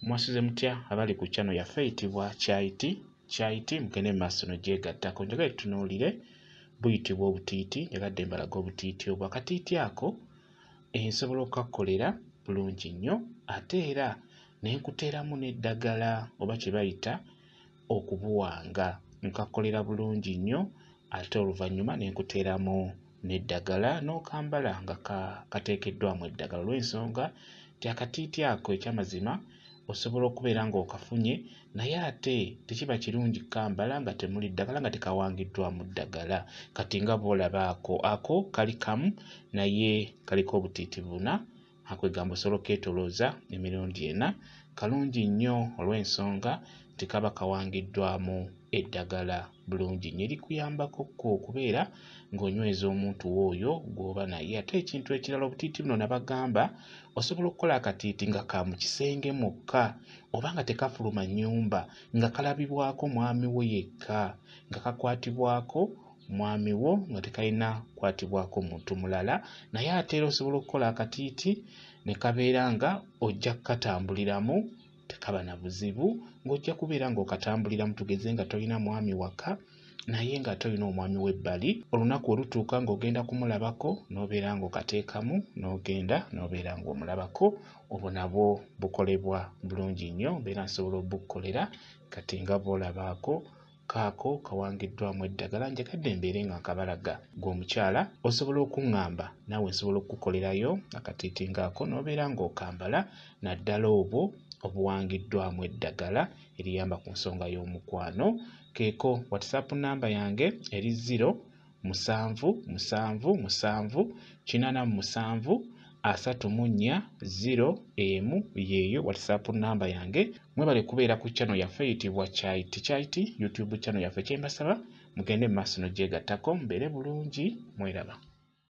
Mwasuze mutya abali ku channel yaffe eyitibwa Kyaiti mugende mu maaso n'ogyegattako. Njagala tutunuulire buyitibwa obutiiti, njagadde mbalaga obutiiti obwo. Akatiiti ako nsobola okukakkolera bulungi nnyo ate era ne nkuteeramu n'eddagala oba kye bayita okubuwanga. Nkakkolera bulungi nnyo ate oluvannyuma ne nkuteeramu n'eddagala n'okambala nga kateekeddwamu eddagala olw'ensonga nti akatiiti ako eky'amazima osobola okubeera ng'okafunye naye ate tekiba kirungi kukambala nga temuli ddagala nga tekawangiddwamu ddagala. Kati nga bw'olaba ako kali kamu naye kaliko obutiiti buna akwegamba osobola oketolooza emirundi 4. Kalungi nnyo olw'ensonga nti kaba kawangiddwamu eddagala bulungi nnyo erikuyambako okubeera ng'onyweza omuntu w'oyo gw'oba naye. Ate ekintu ekirala obutiiti buno nabagamba osobola okukola akatiiti nga ka mu kisenge mwokka oba nga tekafuluma nnyumba nga kalabibwako mwami wo yekka nga kakwatibwako mwami wo nga tekalina kukwatibwako muntu mulala. Naye ate era osobola okukola akatiiti ne kabeera nga ojja kukatambuliramu tekaba na buzibu ng'ojja kubeera ng'okatambuliramu tugeze nga tolina mwami waka naye nga tolina omwami w'ebbali. Olunaku olutuuka ng'ogenda kumulabako n'obeera ng'okateekamu n'ogenda n'obeera ng'omulabako. Obwo nabwo bukolebwa bulungi nnyo, mbeera nsobola obukkolera kati nga bw'olabaako kaako kawangiddwamu eddagala. Njagadde mbeere nga nkabalaga gw'omukyala osobola okuŋŋamba naawe nsobola okukolerayo akatiiti ng'ako n'obeera ng'okambala naddala obwo obuwangiddwamu eddagala eriyamba ku nsonga y'omukwano. Keeko WhatsApp namba yange eri 0777843701 yeeyo WhatsApp namba yange. Mwebale kubeera ku channel yaffe eyitibwa Kyaiti YouTube channel yaffe. Kyembasaba mugende mu maaso n'ogyegattako mbeere bulungi. Mweraba.